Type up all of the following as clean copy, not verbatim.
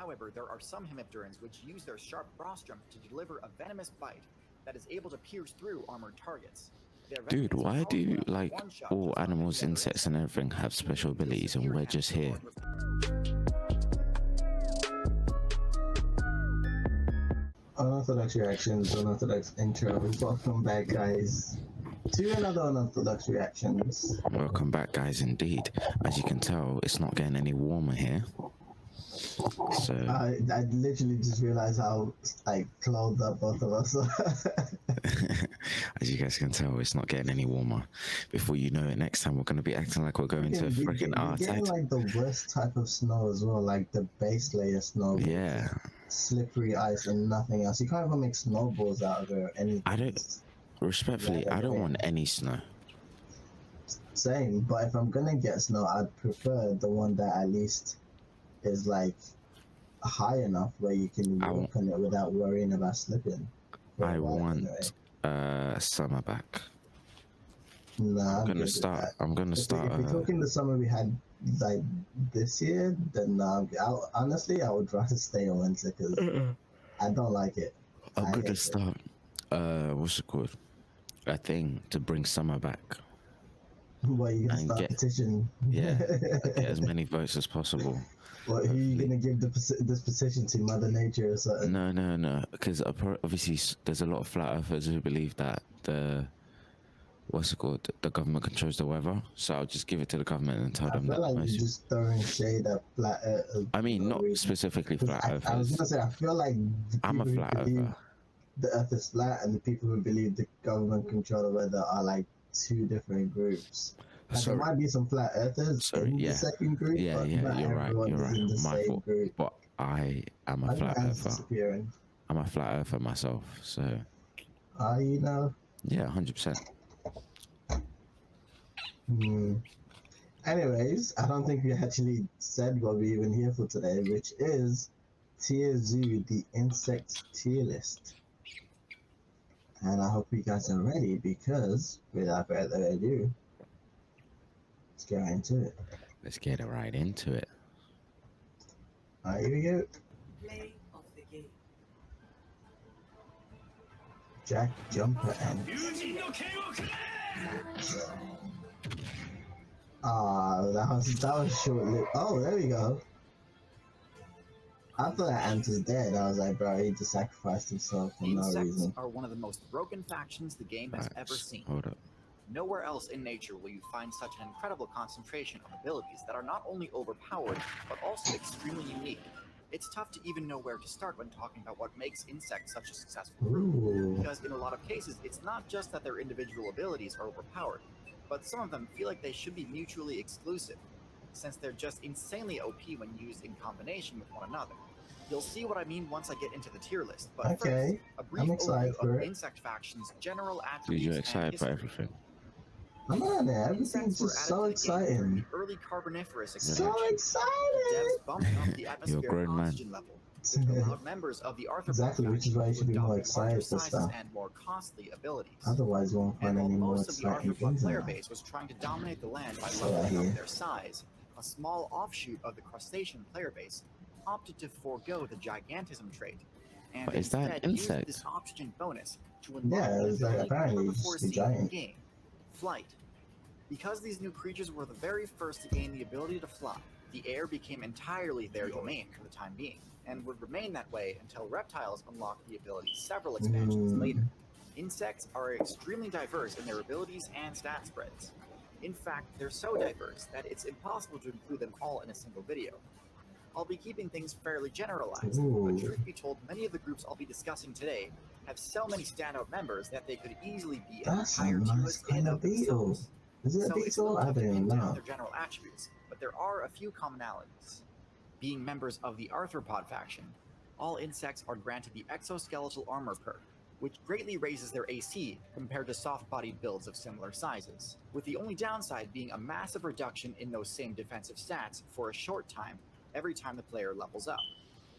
However, there are some hemipterans which use their sharp rostrum to deliver a venomous bite that is able to pierce through armored targets. Their venom Dude, is why powerful do enough to like one-shot all just about any animals, other insects, and insect, everything have special leading to abilities, and severe we're damage just here? Unorthodox reactions, unorthodox intro. Welcome back, guys, to another unorthodox reactions. Welcome back, guys. Indeed, as you can tell, it's not getting any warmer here. So I literally just realized how like clothed up both of us are. as you guys can tell, it's not getting any warmer. Before you know it, next time we're going to be acting like we're going to freaking We're getting Arctic. like the worst type of snow as well, like the base layer snow. With Yeah, just slippery ice and nothing else. You can't even make snowballs out of it or anything. I don't. It's Respectfully, rather I don't lame. want any snow. Same, but if I'm gonna get snow, I'd prefer the one that at least is like high enough where you can I walk on it without worrying about slipping. For a I while, want anyway. summer back. Nah, I'm I'm gonna good with start. that. I'm gonna start. If we're talking the summer we had like this year, then honestly, I would rather stay in winter because I don't like it. I'm I gonna hate it. start. What's it called? A thing to bring summer back What, you gonna and start get petition? get as many votes as possible. What, who you Hopefully. gonna give this petition to? Mother Nature or something? No, because obviously there's a lot of flat earthers who believe that what's it called? The government controls the weather. So I'll just give it to the government and tell I them feel that like most. you're just throwing shade at flat Earth I for mean, no not reason. specifically 'Cause flat I was earthers. gonna say, I feel like the I'm a people who flat believe earther. the Earth is flat and the people who believe the government control the weather are like two different groups. Like, there Sorry, might be some flat earthers in the yeah, second group, but not you're right. everyone You're is right. in the My same fault. group. But I am a Why are my flat hands earther. disappearing? I'm a flat earther myself. So You know? yeah, 100%. Anyways, I don't think we actually said what we're even here for today, which is TierZoo, the insect tier list. And I hope you guys are ready because without further ado, let's get right into it. Let's get right into it. Alright, here we go. Play of the game. Jack, Jumper, and that was short-lived. Oh, there we go. I thought that ant was dead. I was like, bro, he just sacrificed himself for no Insects reason. are one of the most broken factions the game has ever Facts. seen. Hold up. Nowhere else in nature will you find such an incredible concentration of abilities that are not only overpowered, but also extremely unique. It's tough to even know where to start when talking about what makes insects such a successful group, Ooh. because in a lot of cases, it's not just that their individual abilities are overpowered, but some of them feel like they should be mutually exclusive, since they're just insanely OP when used in combination with one another. You'll see what I mean once I get into the tier list, but Okay, first, a brief I'm excited overview for of it. insect factions' general Dude, attributes you're and excited for history. everything. Come on, man. Insects Everything's were just added so to the game during exciting. the early Carboniferous So expansion. excited! Devs bumped up the You're a atmospheric grown man. oxygen level, which allowed members of the arthropod Exactly, which is faction why you to should be more adopt larger excited for sizes stuff. and more costly abilities. Otherwise, you won't find And while any more most of the exciting arthropod things in player life. base was trying to dominate the land by So leveling here. up their size, a small offshoot of the crustacean player base opted to forego the gigantism trait, and But is that an instead used insect? this oxygen bonus to unlock Yeah, an it's like ability apparently never it's before just a seen in the giant. game: flight. Because these new creatures were the very first to gain the ability to fly, the air became entirely their domain for the time being, and would remain that way until reptiles unlocked the ability several expansions later. Insects are extremely diverse in their abilities and stat spreads. In fact, they're so diverse that it's impossible to include them all in a single video. I'll be keeping things fairly generalized, but truth be told, many of the groups I'll be discussing today have so many standout members that they could easily be an That's a entire tier nice list in kind and of of beetle. themselves. Is it a So it's a beetle? little I tough to don't pin even down know. their general attributes, but there are a few commonalities. Being members of the arthropod faction, all insects are granted the exoskeletal armor perk, which greatly raises their AC compared to soft-bodied builds of similar sizes, with the only downside being a massive reduction in those same defensive stats for a short time every time the player levels up.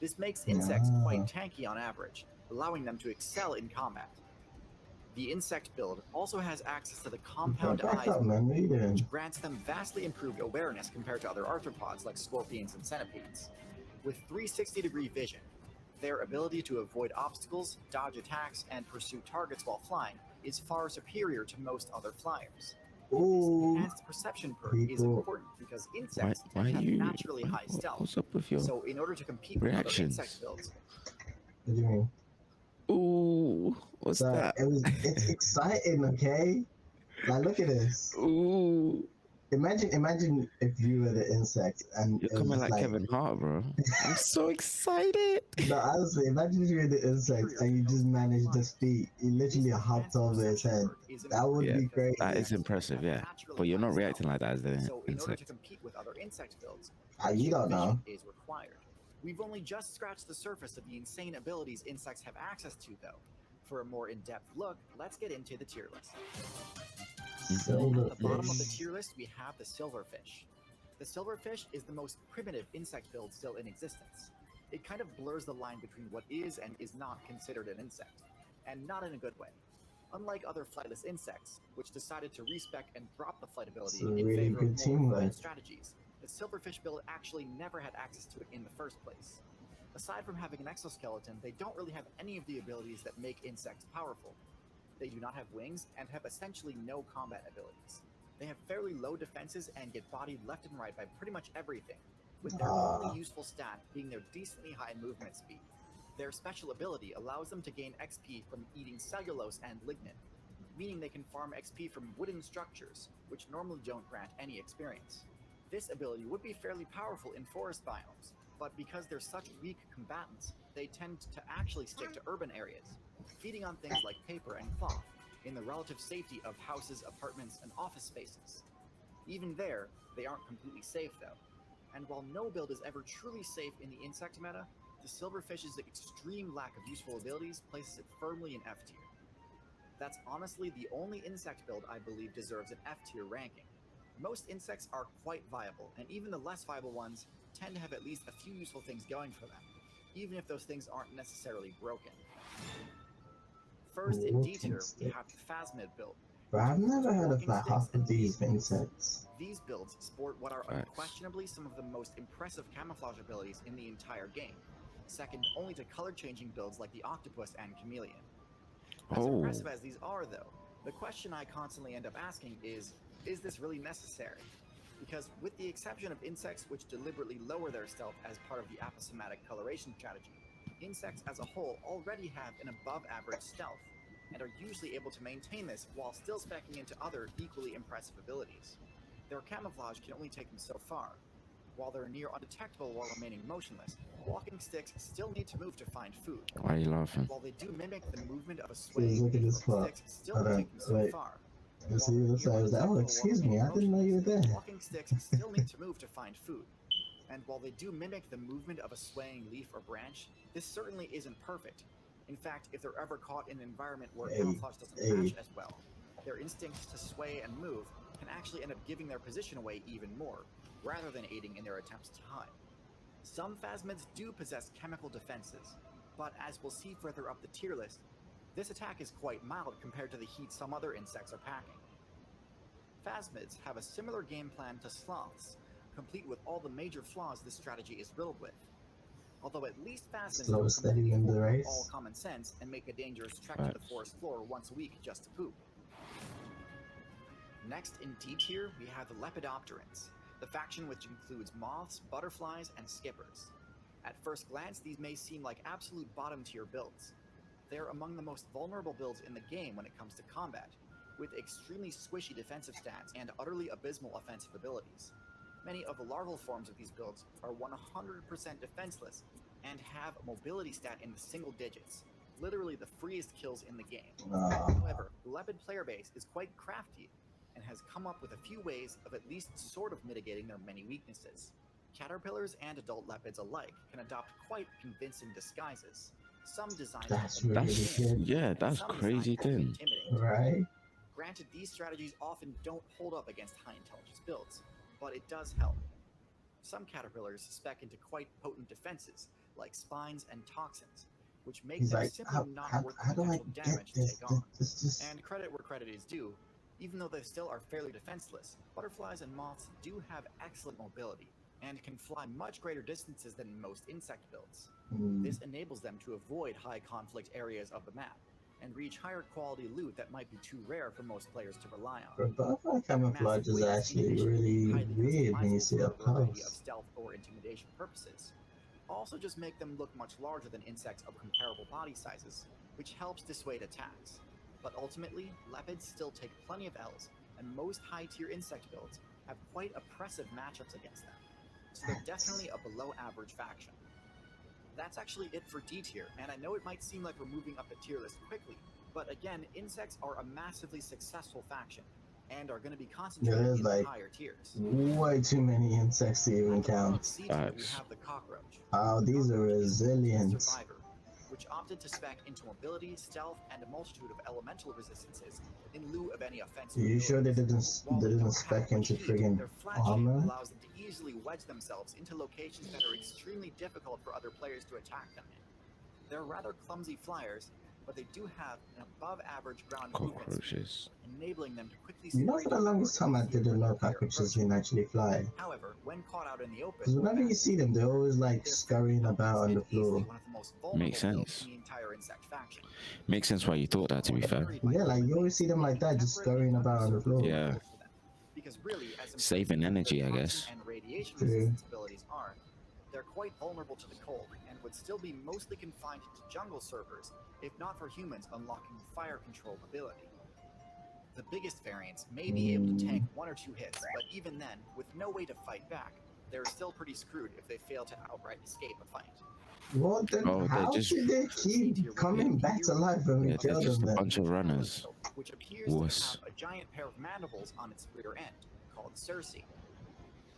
This makes insects quite tanky on average, allowing them to excel in combat. The insect build also has access to the compound Back eyes, up, man. What are you doing? which grants them vastly improved awareness compared to other arthropods like scorpions and centipedes. With 360-degree vision, their ability to avoid obstacles, dodge attacks, and pursue targets while flying is far superior to most other flyers. This Ooh, enhanced perception perk is people. important because Why? insects Why tend to have you? naturally high stealth. What's up with your So, in order to compete with other reactions? insect builds, What do you mean? Ooh, what's So that? it's exciting, okay? Like, look at this. Ooh, Imagine if you were the insect and you're it was coming just like like, Kevin Hart, bro. I'm so excited. no, honestly, imagine if you were the insect and you just managed to speak. You literally this hopped enhanced over his perception head. perk is That would Yeah, be important because crazy. that is insects impressive. tend to have Yeah, naturally but you're high not reacting stealth. like that as the So, in order to insect. compete with other insect builds, You don't know. vision is required. We've only just scratched the surface of the insane abilities insects have access to, though. For a more in-depth look, let's get into the tier list. At the bottom of the Silverfish. tier list, we have the silverfish. The silverfish is the most primitive insect build still in existence. It kind of blurs the line between what is and is not considered an insect, and not in a good way. Unlike other flightless insects, which decided to respec and drop the flight ability It's a in really favor good of more teamwork. refined strategies, the silverfish build actually never had access to it in the first place. Aside from having an exoskeleton, they don't really have any of the abilities that make insects powerful. They do not have wings and have essentially no combat abilities. They have fairly low defenses and get bodied left and right by pretty much everything, with their only useful stat being their decently high movement speed. Their special ability allows them to gain XP from eating cellulose and lignin, meaning they can farm XP from wooden structures, which normally don't grant any experience. This ability would be fairly powerful in forest biomes, but because they're such weak combatants, they tend to actually stick to urban areas, feeding on things like paper and cloth, in the relative safety of houses, apartments, and office spaces. Even there, they aren't completely safe though. And while no build is ever truly safe in the insect meta, the silverfish's extreme lack of useful abilities places it firmly in F tier. That's honestly the only insect build I believe deserves an F tier ranking. Most insects are quite viable, and even the less viable ones tend to have at least a few useful things going for them, even if those things aren't necessarily broken. First in D tier, we have the Phasmid build. But I've never heard of walking like sticks half of and these leaf builds. insects. These builds sport what are Facts. unquestionably some of the most impressive camouflage abilities in the entire game, second only to color-changing builds like the octopus and chameleon. As Oh, impressive as these are, though, the question I constantly end up asking is this really necessary? Because with the exception of insects which deliberately lower their stealth as part of the aposematic coloration strategy, insects as a whole already have an above-average stealth, and are usually able to maintain this while still speccing into other equally impressive abilities. Their camouflage can only take them so far. While they're near undetectable while remaining motionless, walking sticks still need to move to find food. why are you And laughing? while they do mimic the movement of a Please swaying look at leaf this or part. sticks still Hold on, take them so wait. far. Let's While see they're this near side. Oh, undetectable while excuse me. remaining I didn't know you were motionless, there. walking sticks still need to move to find food. And while they do mimic the movement of a swaying leaf or branch, this certainly isn't perfect. In fact, if they're ever caught in an environment where camouflage doesn't match as well, their instincts to sway and move can actually end up giving their position away even more, rather than aiding in their attempts to hide. Some phasmids do possess chemical defenses, but as we'll see further up the tier list, this attack is quite mild compared to the heat some other insects are packing. Phasmids have a similar game plan to sloths, complete with all the major flaws this strategy is riddled with. Although at least phasmids Slow don't steady completely in the forfeit race. all common sense and make a dangerous trek to the Facts. forest floor once a week just to poop. Next in D tier, we have the Lepidopterans, the faction which includes moths, butterflies, and skippers. At first glance, these may seem like absolute bottom tier builds. They're among the most vulnerable builds in the game when it comes to combat, with extremely squishy defensive stats and utterly abysmal offensive abilities. Many of the larval forms of these builds are 100% defenseless and have a mobility stat in the single digits, literally the freest kills in the game. However, the Lepid player base is quite crafty and has come up with a few ways of at least sort of mitigating their many weaknesses. Caterpillars and adult lepids alike can adopt quite convincing disguises, some designed to That's help them really blend in, good. Yeah, and that's some crazy designed to be thing. intimidating. Right? Granted, these strategies often don't hold up against high intelligence builds, but it does help. Some caterpillars spec into quite potent defenses, like spines and toxins, which make He's them like, simply not worth how the do I potential get damage to this? take on. This just And credit where credit is due, even though they still are fairly defenseless, butterflies and moths do have excellent mobility, and can fly much greater distances than most insect builds. Mm. This enables them to avoid high conflict areas of the map and reach higher quality loot that might be too rare for most players to rely on. Bro, butterfly camouflage is Massive wings, in actually addition, can be really highly weird when you customizable see for up a variety of close. stealth or intimidation purposes. Also just make them look much larger than insects of comparable body sizes, which helps dissuade attacks. But ultimately, leopards still take plenty of L's, and most high-tier insect builds have quite oppressive matchups against them. So they're definitely a below-average faction. That's actually it for D tier, and I know it might seem like we're moving up the tier list quickly, but again, insects are a massively successful faction, and are going to be concentrated There's in like the higher tiers. way too many insects to even At the bottom of count. C tier, we Facts. have the cockroach. Wow, these are Cockroach is the ultimate resilient. survivor, which opted to spec into mobility, stealth, and a multitude of elemental resistances in lieu of any offensive You sure they abilities. While didn't don't have spec much into heat, friggin' their flat shape armor? allows them to easily wedge themselves into locations that are extremely difficult for other players to attack them in. They're rather clumsy flyers, but they do have an above-average ground movement speed, Cockroaches. enabling them to quickly You know, scurry for the to longest cover time I if they see a didn't know quicker player cockroaches approaching. can actually fly. However, when caught out in the open, Because whenever you see them, they're always like they're scurrying fairly about on the helpless and easily floor. one of the most vulnerable Makes builds sense. in the entire insect faction. Makes sense why you thought that, to be fair. Worried by Yeah, like you always mates, see them like making that, just temporarily scurrying flooded about on the servers floor. Yeah. ideal for them. Because really, as Saving impressive as energy, their I toxin guess. and radiation True. resistance abilities are, they're quite vulnerable to the cold and would still be mostly confined to jungle servers if not for humans unlocking fire control ability. The biggest variants may be able to tank one or two hits, but even then, with no way to fight back, they're still pretty screwed if they fail to outright escape a fight. Well, then Oh, they're how just did they C tier keep would be coming the back to earwig. life when we Yeah, they're killed just them a then? bunch of runners. Which appears Wuss. to have a giant pair of mandibles on its rear end, called Circe.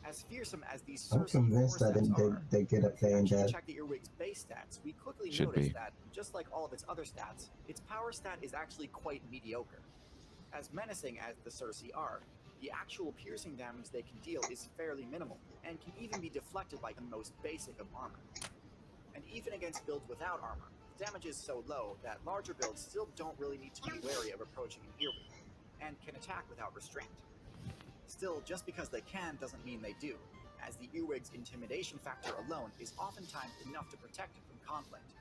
As fearsome as these I'm Circe convinced that forceps are, they get a if we playing actually dead. check the earwig's base stats, we quickly Should notice be. that, just like all of its other stats, its power stat is actually quite mediocre. As menacing as the Circe are, the actual piercing damage they can deal is fairly minimal, and can even be deflected by the most basic of armor. And even against builds without armor, the damage is so low that larger builds still don't really need to be wary of approaching an earwig, and can attack without restraint. Still, just because they can doesn't mean they do, as the earwig's intimidation factor alone is oftentimes enough to protect it from conflict.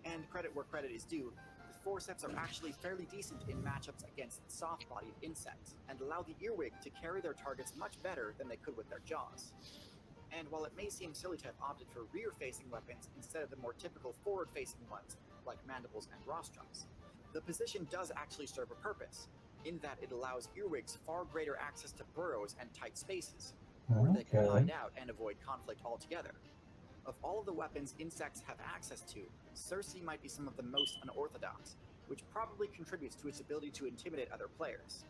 And credit where credit is due, the forceps are actually fairly decent in matchups against soft-bodied insects, and allow the earwig to carry their targets much better than they could with their jaws. And while it may seem silly to have opted for rear-facing weapons instead of the more typical forward-facing ones, like mandibles and rostrums, the position does actually serve a purpose, in that it allows earwigs far greater access to burrows and tight spaces, where they can Okay. hide out and avoid conflict altogether. Of all of the weapons insects have access to, Circe might be some of the most unorthodox, which probably contributes to its ability to intimidate other players.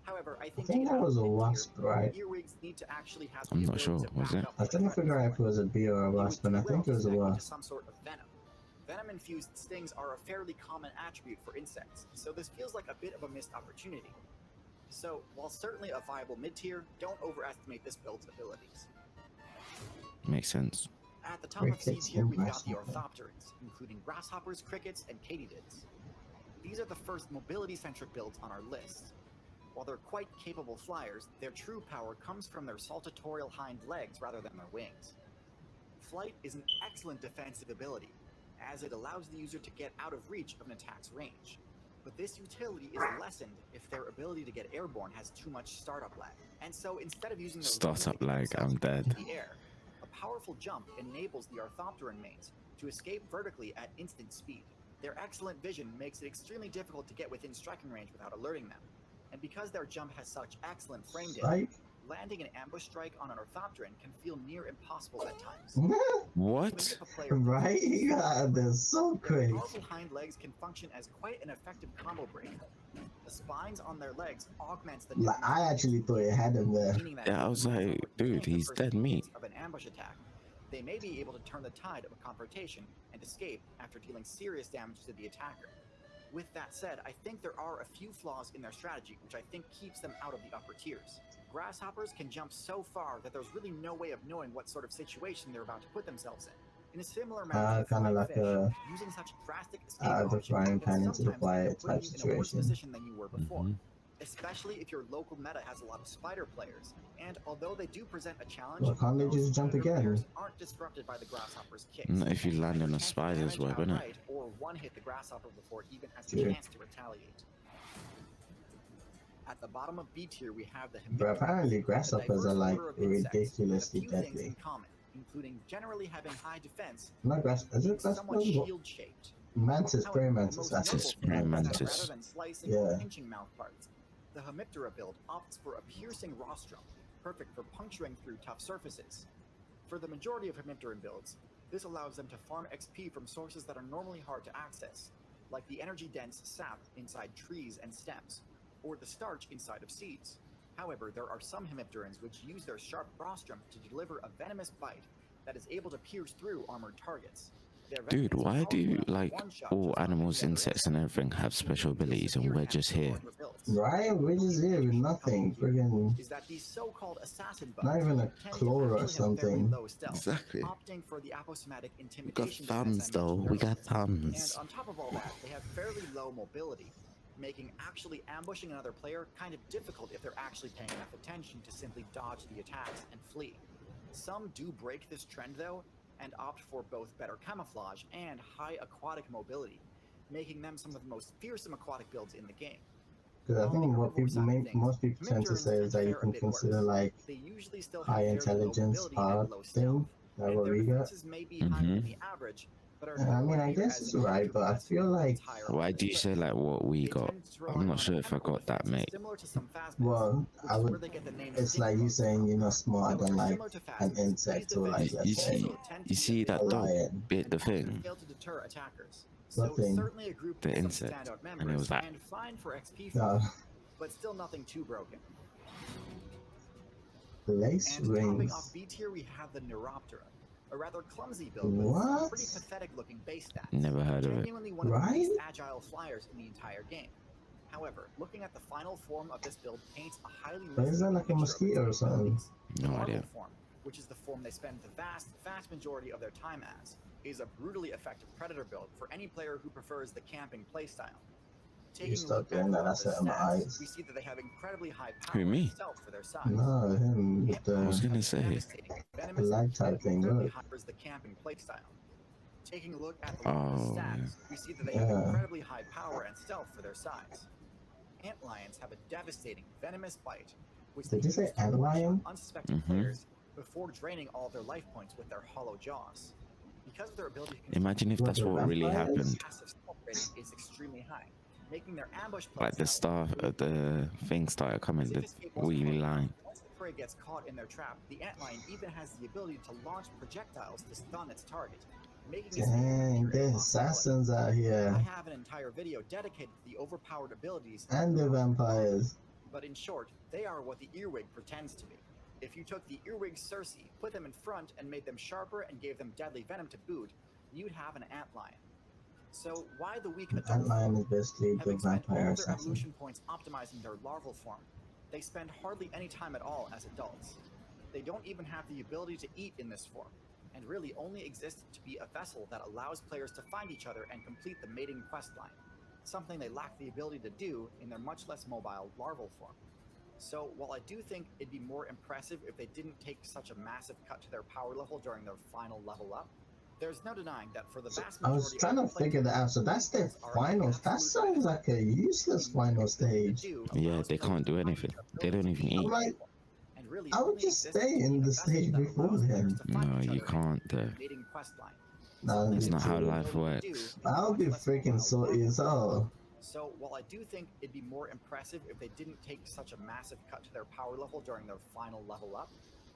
However, I I think, think to that get was a out mid-tier, wasp, right? earwigs need to actually have the I'm not ability sure, to was back it? up I when couldn't threatened figure out with if it was a bee or a it wasp, would and I do well think to it was a spec into wasp. some sort of venom. Venom-infused stings are a fairly common attribute for insects, so this feels like a bit of a missed opportunity. So, while certainly a viable mid-tier, don't overestimate this build's abilities. Makes sense. At the top of C Crickets tier, and we've got the grasshopper. orthopterans, including grasshoppers, crickets, and katydids. These are the first mobility-centric builds on our list. While they're quite capable flyers, their true power comes from their saltatorial hind legs rather than their wings. Flight is an excellent defensive ability, as it allows the user to get out of reach of an attack's range. But this utility is lessened if their ability to get airborne has too much startup lag. And so instead of using their wings Startup to get lag, themselves I'm up into dead. the air, a powerful jump enables the orthopteran mates to escape vertically at instant speed. Their excellent vision makes it extremely difficult to get within striking range without alerting them. And because their jump has such excellent frame data, Psych. landing an ambush strike on an orthopteran can feel near impossible at times. What? Even if a player Right? Yeah, they're so their quick. powerful hind legs can function as quite an effective combo break. The spines on their legs augments the Like, damage I actually thought it had him there. meaning that Yeah, I even was when like, someone dude, tanks the he's first dead few meat. hits of an ambush attack, they may be able to turn the tide of a confrontation and escape after dealing serious damage to the attacker. With that said, I think there are a few flaws in their strategy which I think keeps them out of the upper tiers. Grasshoppers can jump so far that there's really no way of knowing what sort of situation they're about to put themselves in. In a similar manner to Kind of flying like fish, using such drastic escape the options frying can pan into the sometimes end fire up putting type you in a worse situation. position than you were before. Mhm. especially if your local meta has a lot of spider players. And although they do present a challenge, Well, can't they most just jump predator again? players aren't disrupted by the grasshopper's kicks. Not if you land on Either a can't hit spider's damage web, innit? outright, or one hit the grasshopper before it even has a True. chance to retaliate. At the bottom of B tier, we have the But hemipterans, apparently a grasshoppers diverse are like order of insects with a ridiculously few things in deadly. common, including generally having high defense, Not grass, is being it somewhat grasshoppers? shield-shaped. Mantis, However, praying the mantis, most that's Mantis, it. notable praying thing is that mantis. rather than slicing or Yeah. pinching mouth parts, the hemiptera build opts for a piercing rostrum, perfect for puncturing through tough surfaces. For the majority of hemipteran builds, this allows them to farm XP from sources that are normally hard to access, like the energy-dense sap inside trees and stems, or the starch inside of seeds. However, there are some hemipterans which use their sharp rostrum to deliver a venomous bite that is able to pierce through armored targets. Their venom Dude, is why powerful do enough to like one-shot all just about animals, any other insects, and everything have special deal abilities, and severe we're damage just to here? larger builds. Right? We're just here with nothing. Friggin' Is that these so-called assassin bugs not even a tend to claw or actually have very something. low stealth, Exactly. opting for the aposematic We got intimidation thumbs defense I though. mentioned We got earlier. And thumbs. on top of all that, they have fairly low mobility, making actually ambushing another player kind of difficult if they're actually paying enough attention to simply dodge the attacks and flee. Some do break this trend though, and opt for both better camouflage and high aquatic mobility, making them some of the most fearsome aquatic builds in the game. Because I On the think what herbivore people side of things, most people tend to hemipterans say tend is to that you fare a can bit consider worse. like They usually still have high fairly low intelligence mobility hard and low thing. stealth, That and what their we got. defenses may be higher than the average, but are I nowhere mean, I near guess as it's right, effective but I as feel hemipterans like higher up Why the do you say list. like what we They got? tend to rely I'm not on sure if I chemical got that, defenses mate. similar to some phasmids, well, which I is would. where they get the name It's stink like you bugs saying from. you're not smarter However, than like similar to an phasmids, these insect or like defenses let's You say see, also tend to you be a see bit that a low dog lion. bit the and often thing, fail to deter attackers. What So thing? certainly a group the with some insect, standout and it members was like, and fine for XP Uh, farming, but still nothing too broken. lace And topping off rings. B tier, we have the Neuroptera, a rather clumsy build with some What? pretty pathetic looking base stats. never heard of it. Genuinely one of the Right? least agile flyers in the entire game. However, looking at the final form of this build paints a highly But is that misleading like a picture of its mosquito or something? capabilities. The No larval idea. form, which is the form they spend the vast majority of their time as, is a brutally effective predator build for any player who prefers the camping playstyle. Taking a stop look at doing that, all of that's the it in my stats, eyes. we see that they have incredibly high Who, power me? and stealth for their size. No, him with I was the gonna say, Devastating, the venomous, lag type and thing. incredibly Look. high for the camping playstyle. Taking a look at the longest oh, stats, yeah. we see that they have Yeah. incredibly high power and stealth for their size. Antlions have a devastating, venomous bite, which Did they you say use to one-shot antlion? unsuspecting players before draining all their life points with their hollow jaws. Because of their ability to Imagine if What, that's the what really vampires? happened. passive stealth rating is extremely high, making their ambush Like the playstyle star, the thing started coming, as if the escape wasn't wheelie hard enough, line. once the prey gets caught in their trap, the antlion even has the ability to launch projectiles to stun its target, making its Dang, near there's impossibility. assassins out I here. have an entire video dedicated to the overpowered abilities And the vampires. but in short, they are what the earwig pretends to be. If you took the earwig Circe, put them in front, and made them sharper and gave them deadly venom to boot, you'd have an antlion. So why the weak adult Antlion form? is basically the Having spent all vampire of their assassin. evolution points optimizing their larval form, they spend hardly any time at all as adults. They don't even have the ability to eat in this form, and really only exist to be a vessel that allows players to find each other and complete the mating questline, something they lack the ability to do in their much less mobile larval form. So while I do think it'd be more impressive if they didn't take such a massive cut to their power level during their final level up, there's no denying that for the vast I majority was trying to of figure that out. So that's their finals. That sounds like a useless final stage. Yeah, they can't do anything. They don't even I'm eat. like, and really I would only just exist stay to be in a the vessel stage that before allows players then. to find No, each you other and can't. complete the mating questline. Nah, Something It's they not how lack the life ability to works. do in I'll much be less freaking mobile salty as hell. So while I do think it'd be more impressive if they didn't take such a massive cut to their power level during their final level up,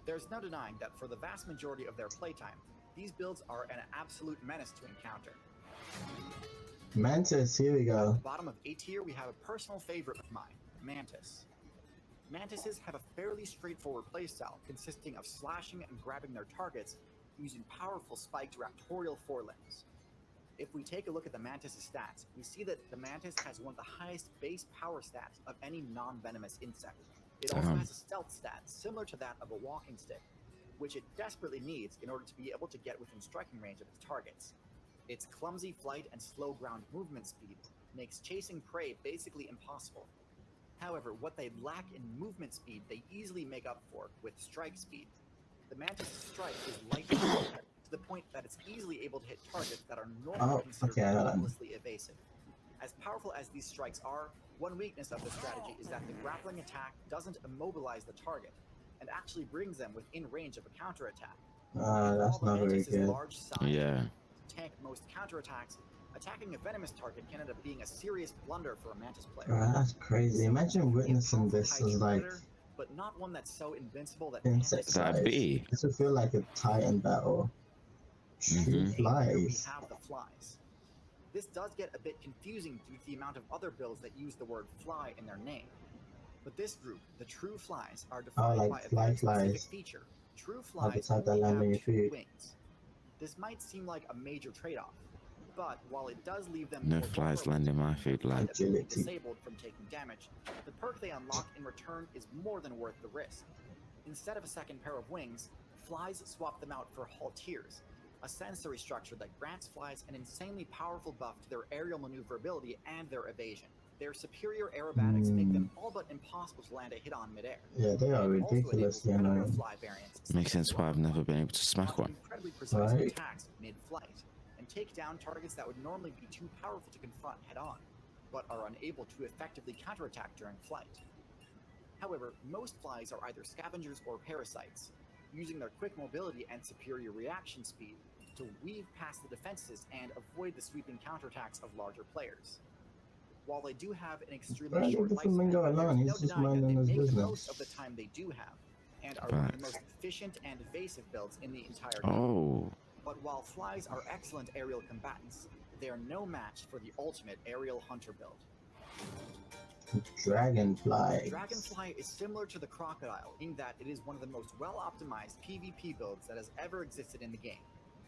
there's no denying that for the vast majority of their playtime, these builds are an absolute menace to encounter. Mantis, here we At go. the bottom of A tier, we have a personal favorite of mine, Mantis. Mantises have a fairly straightforward playstyle consisting of slashing and grabbing their targets using powerful spiked raptorial forelimbs. If we take a look at the Mantis' stats, we see that the Mantis has one of the highest base power stats of any non-venomous insect. It also has a stealth stat similar to that of a walking stick, which it desperately needs in order to be able to get within striking range of its targets. Its clumsy flight and slow ground movement speed makes chasing prey basically impossible. However, what they lack in movement speed, they easily make up for with strike speed. The mantis' strike is lightning to the point that it's easily able to hit targets that are normally Oh, considered okay, hold on. hopelessly evasive. As powerful as these strikes are, one weakness of the strategy is that the grappling attack doesn't immobilize the target, and actually brings them within range of a counterattack. And That's while not the very mantis' good. large size Yeah. to tank most counterattacks, attacking a venomous target can end up being a serious blunder for a mantis player. Bro, that's crazy. So, Imagine you can be a witnessing powerful this high as tier like predator, but not one that's so invincible that insect mantis That size. bee. This would feel like a Titan battle. True Mhm. And here we flies. have the flies. This does get a bit confusing due to the amount of other builds that use the word fly in their name. But this group, the true flies, are defined like by a fly very specific flies. feature. True Or the flies type that only land have on your 2 feet. wings. This might seem like a major trade-off, but while it does leave them No more flies vulnerable land in to my having their food, flight like. ability Agility. disabled from taking damage, the perk they unlock in return is more than worth the risk. Instead of a second pair of wings, flies swap them out for halteres, a sensory structure that grants flies an insanely powerful buff to their aerial maneuverability and their evasion. Their superior aerobatics make them all but impossible to land a hit on midair. Yeah, they are And it also enables ridiculously predator annoying. fly variants, such Makes as sense why I've never been able to smack launch one. incredibly precise Right. attacks mid-flight and take down targets that would normally be too powerful to confront head-on, but are unable to effectively counterattack during flight. However, most flies are either scavengers or parasites, using their quick mobility and superior reaction speed to weave past the defenses and avoid the sweeping counterattacks of larger players. While they do have an extremely Bro, leave short the flamingo lifespan, alone. there's He's no just denying that minding they his make the most of the business. time they do have, and are one of the Facts. most efficient and evasive builds in the entire game. Oh. But while flies are excellent aerial combatants, they are no match for the ultimate aerial hunter build. Dragonfly. Dragonfly is similar to the crocodile in that it is one of the most well-optimized PvP builds that has ever existed in the game.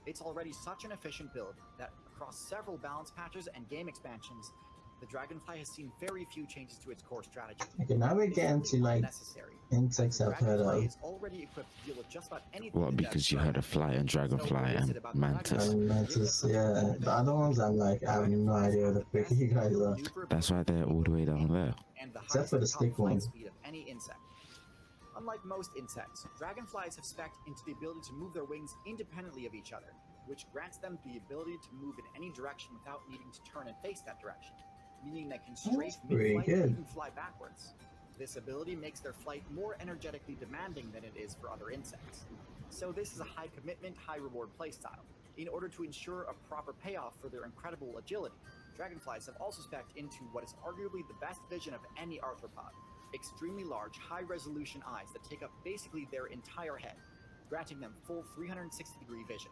It's already such an efficient build that across several balance patches and game expansions, the Dragonfly has seen very few changes to its core strategy. Okay, now we're It's getting simply to like unnecessary, insects as the I've heard Dragonfly of. is already equipped to deal with just about anything Well, the because you Death heard of throws at fly and So dragonfly what is it and about the mantis. Dragonfly And that gives it mantis, such a yeah. unique The advantage? other ones I'm like, I have no Dragonflies idea have what the the frick best you guys aerial are. maneuverability That's why they're all the way down there. and the Except for the highest top stick flight one. speed of any insect. Unlike most insects, dragonflies have spec'd into the ability to move their wings independently of each other, which grants them the ability to move in any direction without needing to turn and face that direction, meaning they can strafe pretty mid-flight good. and even fly backwards. This ability makes their flight more energetically demanding than it is for other insects. So this is a high commitment, high reward playstyle. In order to ensure a proper payoff for their incredible agility, dragonflies have also spec'd into what is arguably the best vision of any arthropod. Extremely large, high-resolution eyes that take up basically their entire head, granting them full 360-degree vision.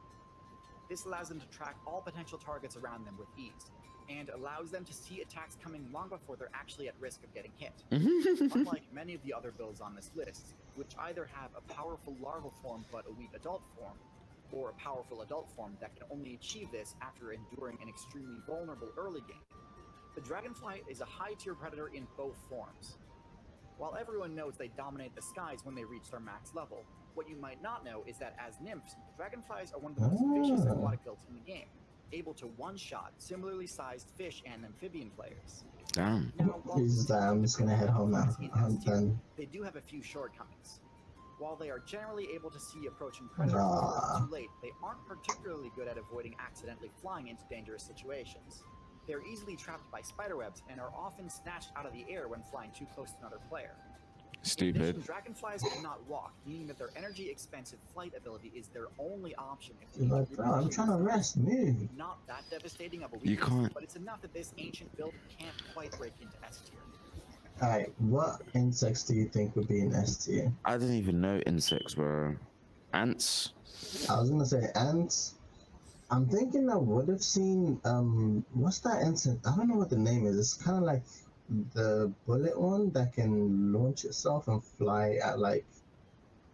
This allows them to track all potential targets around them with ease, and allows them to see attacks coming long before they're actually at risk of getting hit. Unlike many of the other builds on this list, which either have a powerful larval form but a weak adult form, or a powerful adult form that can only achieve this after enduring an extremely vulnerable early game, the dragonfly is a high-tier predator in both forms. While everyone knows they dominate the skies when they reach their max level, what you might not know is that as nymphs, dragonflies are one of the most vicious aquatic builds in the game, able to one-shot similarly sized fish and amphibian players. Damn. Now, while He's I'm just gonna head home now. in I'm S tier, done. they do have a few shortcomings. While they are generally able to see approaching predators before it's too late, they aren't particularly good at avoiding accidentally flying into dangerous situations. They're easily trapped by spiderwebs and are often snatched out of the air when flying too close to another player. In Stupid. addition, dragonflies cannot walk, meaning that their energy-expensive flight ability is their only option if they He's need like, to bro, I'm trying to rest. Move. Not that devastating of a You weakness, can't- but it's enough that this ancient build can't quite break into S tier. Alright, what insects do you think would be in S tier? I didn't even know insects were ants. I was gonna say ants. I'm thinking I would have seen what's that insect? I don't know what the name is. It's kind of like the bullet one that can launch itself and fly at like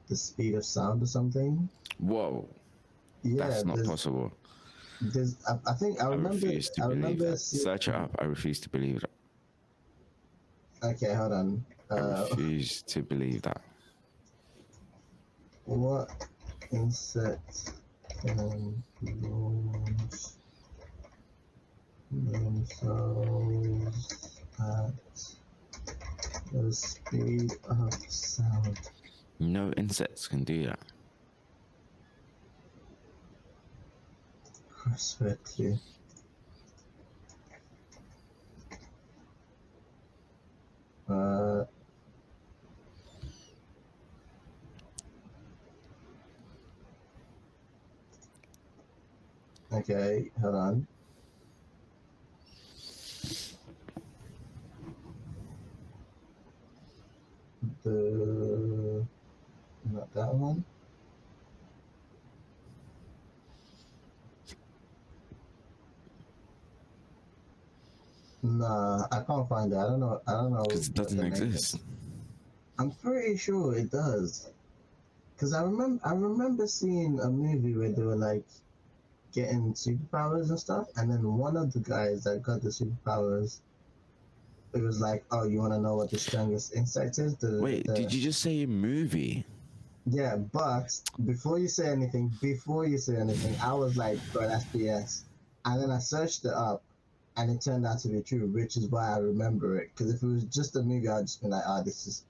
the speed of sound or something. Whoa, Yeah, that's not possible. There's I think I I remember refuse to I believe remember that. seeing, Search it up. I refuse to believe that. Okay, hold on. I refuse to believe that. What insect can launch themselves at The speed of sound. No insects can do that. I swear to you. Uh, okay, hold on. Not that one. Nah, I can't find it. I don't know. Because it What doesn't the name exist. is. I'm pretty sure it does. Cause I remember seeing a movie where they were like getting superpowers and stuff, and then one of the guys that got the superpowers, it was like, oh, you want to know what the strongest insect is? Wait, did you just say movie? Yeah, but before you say anything, I was like, bro, that's BS. And then I searched it up, and it turned out to be true, which is why I remember it. Because if it was just a movie, I'd just be like, oh, this is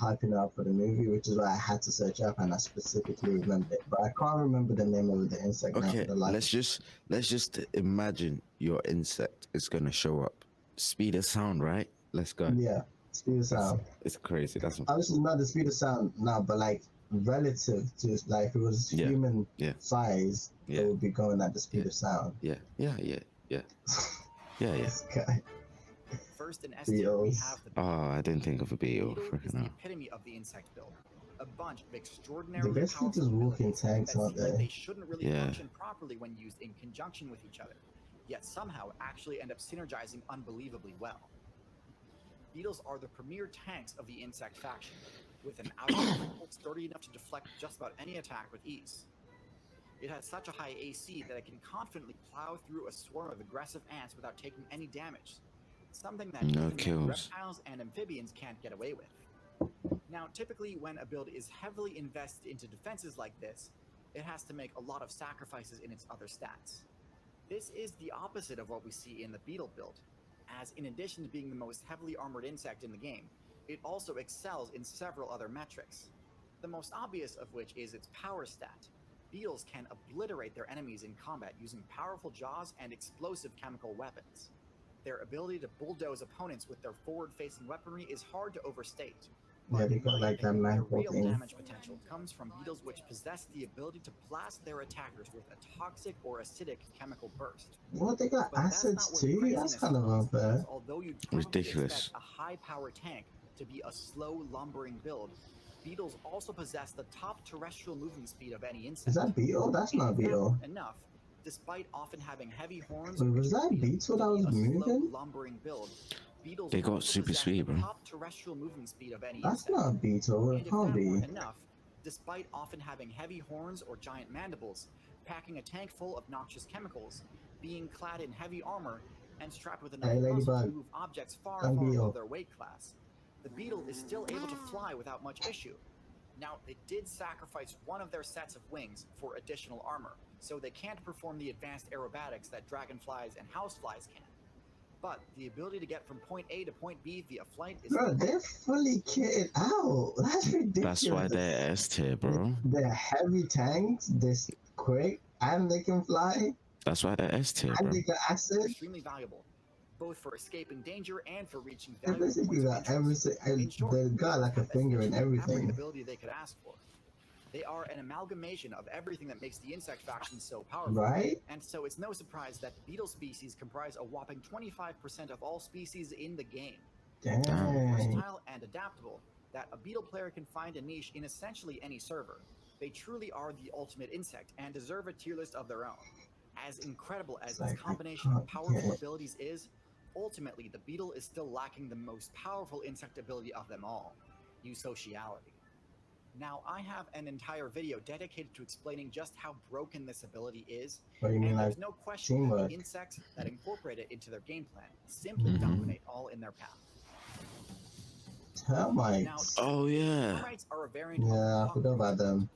hyping up for the movie, which is why I had to search up, and I specifically remembered it. But I can't remember the name of the insect now for Okay, the life. let's just imagine your insect is gonna show up. Speed of sound, right? Let's go. Yeah, speed of sound. It's crazy. That's Obviously not the speed of sound now, but like relative to like if it was Yeah, human yeah. size, Yeah. it would be going at the speed of sound. yeah. This guy. First in S tier, we Beetles. have the Oh, I didn't think of a beetle. beetle is Freaking the hell. epitome of the insect build. A bunch of They're extraordinarily basically powerful just walking abilities tanks, that aren't seem like they? they shouldn't really Yeah. function properly when used in conjunction with each other, yet somehow actually end up synergizing unbelievably well. Beetles are the premier tanks of the insect faction, with an outer shell sturdy enough to deflect just about any attack with ease. It has such a high AC that it can confidently plow through a swarm of aggressive ants without taking any damage, something that No even kills. reptiles and amphibians can't get away with. Now, typically when a build is heavily invested into defenses like this, it has to make a lot of sacrifices in its other stats. This is the opposite of what we see in the beetle build, as in addition to being the most heavily armored insect in the game, it also excels in several other metrics. The most obvious of which is its power stat. Beetles can obliterate their enemies in combat using powerful jaws and explosive chemical weapons. Their ability to bulldoze opponents with their forward-facing weaponry is hard to overstate. Yeah, But they in got my like that opinion, their mantle real thing. damage potential comes from beetles which possess the ability to blast their attackers with a toxic or acidic chemical burst. What, they got But that's acids not where the too? That's craziness kind of comes, unfair. as although you'd probably Ridiculous. expect a high-power tank to be a slow, lumbering build, beetles also possess the top terrestrial movement speed of any insect. Is that beetle? That's And not if that beetle. weren't enough, despite often having heavy horns, Wait, which was that would be beetle that to be was a slow, moving? lumbering build, beetles They got also super possess speed, the bro. top terrestrial movement speed of any That's insect. not a beetle. And It if can't that be. weren't enough, despite often having heavy horns or giant mandibles, packing a tank full of noxious chemicals, being clad in heavy armor, and strapped with enough Hey, muscle to ladybug. move objects far, Young far beetle. above their weight class, the beetle is still able to fly without much issue. Now, they did sacrifice one of their sets of wings for additional armor, so they can't perform the advanced aerobatics that dragonflies and houseflies can. But the ability to get from point A to point B via flight is Bro, still there. they're fully kitted out. That's ridiculous. That's why they're S tier, bro. They're heavy tanks. They're quick, and they can fly, That's why they're S tier, and bro. they got acid. Extremely valuable, both for escaping danger and for reaching They valuable basically points of got interest. everything. In short, They got like a have finger in essentially every everything. ability they could ask for. They are an amalgamation of everything that makes the insect faction so powerful. Right? And so it's no surprise that beetle species comprise a whopping 25% of all species in the game. Dang. Versatile and adaptable, that a beetle player can find a niche in essentially any server. They truly are the ultimate insect and deserve a tier list of their own. As incredible as It's this like, I combination of can't powerful get it. abilities is, ultimately the beetle is still lacking the most powerful insect ability of them all, eusociality. Now, I have an entire video dedicated to explaining just how broken this ability is, What do you mean, and like there's no question that teamwork? the insects that incorporate it into their game plan simply Mhm. dominate all in their path. Termites? Oh yeah. Termites are a variant of Yeah, the I hawk forgot about creature, them.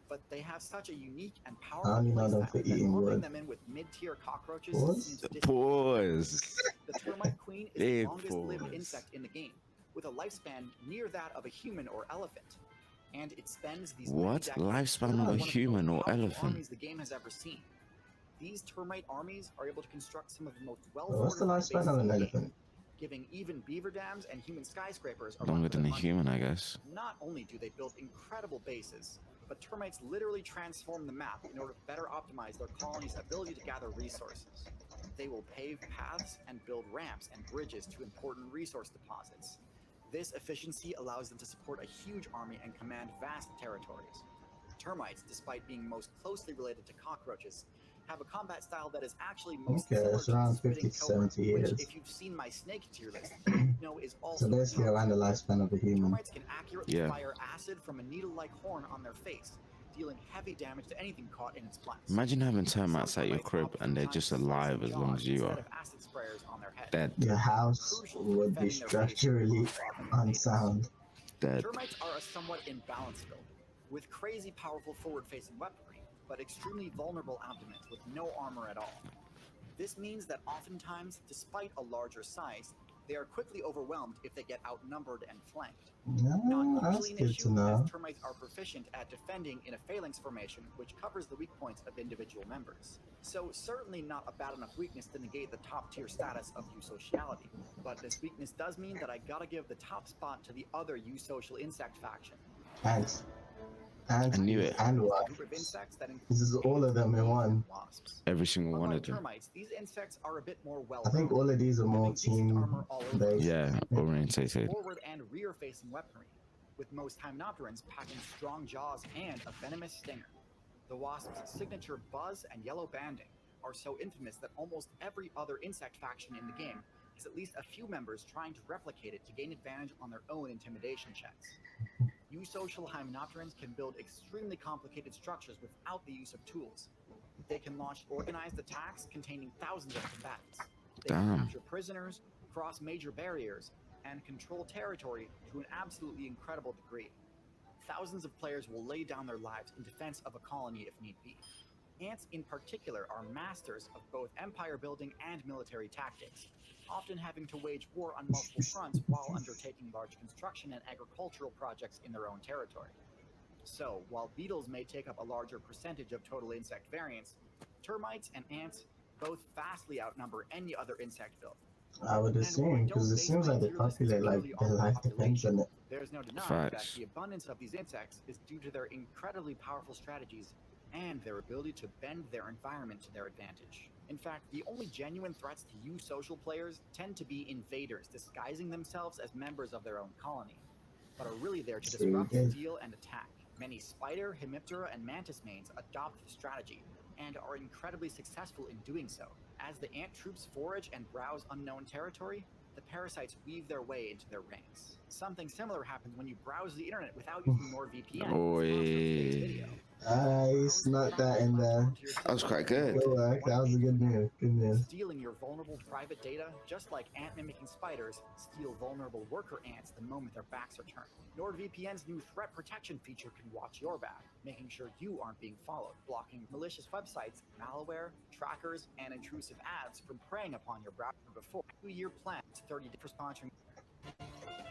but they have such a unique and I powerful only know them playstyle for that eating lumping wood. them in with mid-tier cockroaches Pause? seems disrespectful. Pause. The termite queen is the Big longest-lived pause. insect in the game, with a lifespan near that of a human or elephant. And it spends these What? many decades Lifespan building of a one the most human or powerful elephant? armies the game has ever seen. These termite armies are able to construct some of the most What's the well-fortified lifespan bases of in an the game, elephant? giving even beaver dams and human skyscrapers a run Longer for their than a money. human, I guess. Not only do they build incredible bases, but termites literally transform the map in order to better optimize their colony's ability to gather resources. They will pave paths and build ramps and bridges to important resource deposits. This efficiency allows them to support a huge army and command vast territories. Termites, despite being most closely related to cockroaches, have a combat style that is actually most Okay, similar it's to the around spitting 50 to cobra, 70 which, years. if you've seen my snake tier list, you know is also So basically tough. around the lifespan of a human. Termites can accurately Yeah. fire acid from a needle-like horn on their face, dealing heavy damage to anything caught in its flanks. Imagine having Some termites at your termites crib opt for and they're tiny just slicing alive as long jaws as you instead are. of acid sprayers on their head. Dead. Your house Crucial for would be defending their base from structurally onslaught of invaders. unsound. Dead. Termites are a somewhat imbalanced build, with crazy powerful forward-facing weaponry, but extremely vulnerable abdomens with no armor at all. This means that oftentimes, despite a larger size, they are quickly overwhelmed if they get outnumbered and flanked. Not Yeah, that's usually an good issue, to know. as termites are proficient at defending in a phalanx formation, which covers the weak points of individual members. So certainly not a bad enough weakness to negate the top tier status of eusociality. But this weakness does mean that I gotta give the top spot to the other eusocial insect faction. Ants. Ants I knew it. and It's a group of wasps. insects that include This is all of them in bees one. and wasps. Every single one Unlike of them. termites, these insects are a bit more well I think all of these are more having decent team armor all over, based. Yeah, orientated. forward and rear facing weaponry, with most hymenopterans packing strong jaws and a venomous stinger. The wasp's signature buzz and yellow banding are so infamous that almost every other insect faction in the game has at least a few members trying to replicate it to gain advantage on their own intimidation checks. Eusocial hymenopterans can build extremely complicated structures without the use of tools. They can launch organized attacks containing thousands of combatants. They can Damn. capture prisoners, cross major barriers, and control territory to an absolutely incredible degree. Thousands of players will lay down their lives in defense of a colony if need be. Ants in particular are masters of both empire building and military tactics, often having to wage war on multiple fronts while undertaking large construction and agricultural projects in their own territory. So, while beetles may take up a larger percentage of total insect variants, termites and ants both vastly outnumber any other insect build. I would And while I assume, because don't it base seems my like they tier lists populate like purely their on life depends on it. there's no denying that Facts. the abundance of these insects is due to their incredibly powerful strategies and their ability to bend their environment to their advantage. In fact, the only genuine threats to you social players tend to be invaders disguising themselves as members of their own colony, but are really there to True, disrupt, yeah. steal, and attack. Many spider, hemiptera, and mantis mains adopt the strategy and are incredibly successful in doing so. As the ant troops forage and browse unknown territory, the parasites weave their way into their ranks. Something similar happens when you browse the internet without using NordVPN. sponsor of today's video. He snuck that in there. That was quite good. Good work. That was a good move. Good move. Stealing your vulnerable private data, just like ant-mimicking spiders steal vulnerable worker ants the moment their backs are turned. NordVPN's new threat protection feature can watch your back, making sure you aren't being followed, blocking malicious websites, malware, trackers, and intrusive ads from preying upon your browser before. 2-year plan, 30 days for sponsoring.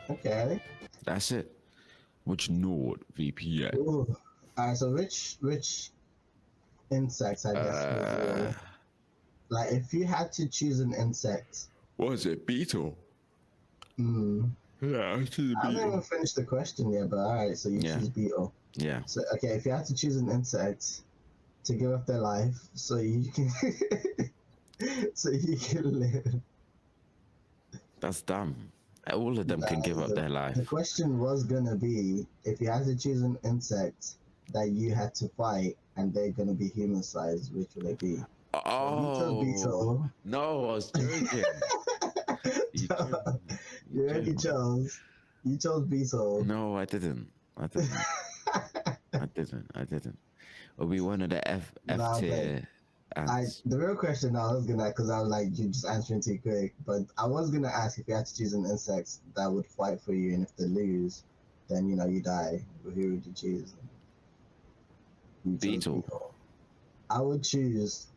Okay. That's it. Which NordVPN? Ooh. Alright, so which insects, I guess, was your, like, if you had to choose an insect, What is it? Beetle? I Yeah, I choose haven't even finished the question yet, but alright, so you Yeah. choose beetle. Yeah. So, okay, if you had to choose an insect to give up their life so you can so you can live. That's dumb. All of them can give up their life. The question was gonna be, if you had to choose an insect that you had to fight and they're gonna be human sized, which would it be? You chose Oh, beetle. no, I was joking. You joking. You already chose. You chose beetle. No, I didn't. I didn't. It'll be one of the F Nah, tier ants. The real question I was gonna, because I was like, you just answering too quick, but I was gonna ask if you had to choose an insect that would fight for you, and if they lose, then you know you die. Who would you choose? You chose Beetle. I would choose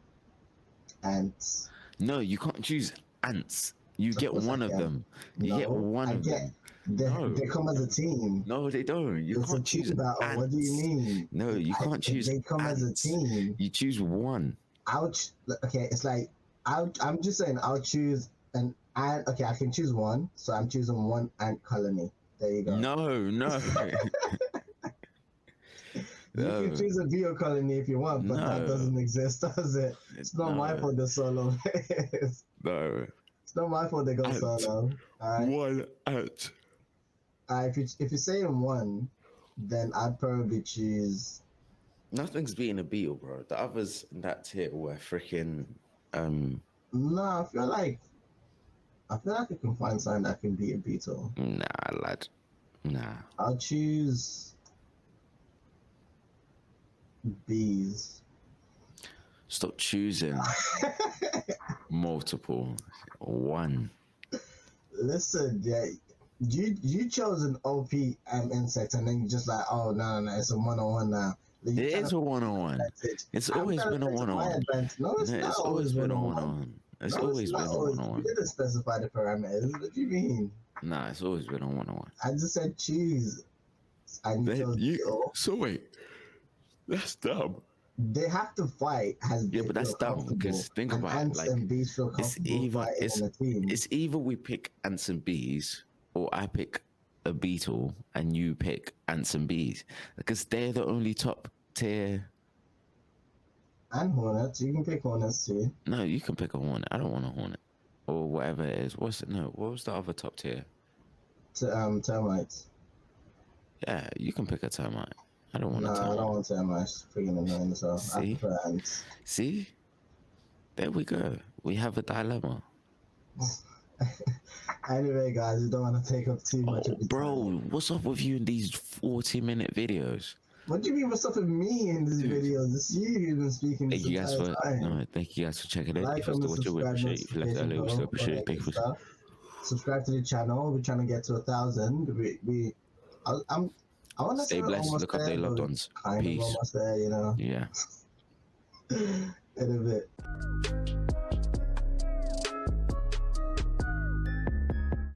ants. No, you can't choose ants. You Of get course I one of can. them. You get No, one I of get, them. They come as a team. No, they don't. You It's a can't choose team battle. ants. What do you mean? No, you can't choose They come as a ants. team. You choose one. Ouch. Okay, it's like I'm just saying I'll choose an ant. Okay, I can choose one, so I'm choosing one ant colony. There you go. No. You No. can choose a beetle colony if you want, but that No. doesn't exist, does it? It's not my No. fault the solo is. No. It's not my fault they go Ant. solo. Alright. One ant. If you're saying one, then I'd probably choose. Nothing's beating a beetle, bro. The others in that tier were freaking. No, I feel like I can find something that can beat a beetle. Nah, lad. Nah. I'll choose bees. Stop choosing multiple. One. Listen, yeah, you chose an OP insect, and then you just like, oh no, it's a 1-on-1 now. It is a 1-on-1. It's always been a 1-on-1. No, it's not always been a 1-on-1. It's always been a 1-on-1. You didn't specify the parameters. What do you mean? Nah, it's always been a 1-on-1. I just said choose. And you chose beetle. So wait, that's dumb. They have to fight. But that's dumb because think and about it. ants Like, and bees feel comfortable fighting in a team. it's either we pick ants and bees, or I pick a beetle and you pick ants and bees, because they're the only top tier. And hornets. You can pick hornets too. No, you can pick a hornet. I don't want a hornet or whatever it is. What was the other top tier? Termites. Yeah, you can pick a termite. I don't want a No, termite. I don't want termites. Freaking annoying. So I See? prefer ants. See, there we go. We have a dilemma. Anyway, guys, we don't want to take up too much of your Bro, time. what's up with you in these 40-minute videos? What do you mean what's up with me in these Dude. videos? It's you who's been speaking this Thank you guys entire for time. thank you guys for checking it. Like, If you still comment, watch it, we subscribe, appreciate it. If you left it early, we still appreciate it. Thank you for stuff. Subscribe to the channel. We're trying to get to 1,000. I want to stay say we're blessed. almost Look up their there, loved but ones. kind of Peace. almost there, you know. Yeah. In a bit.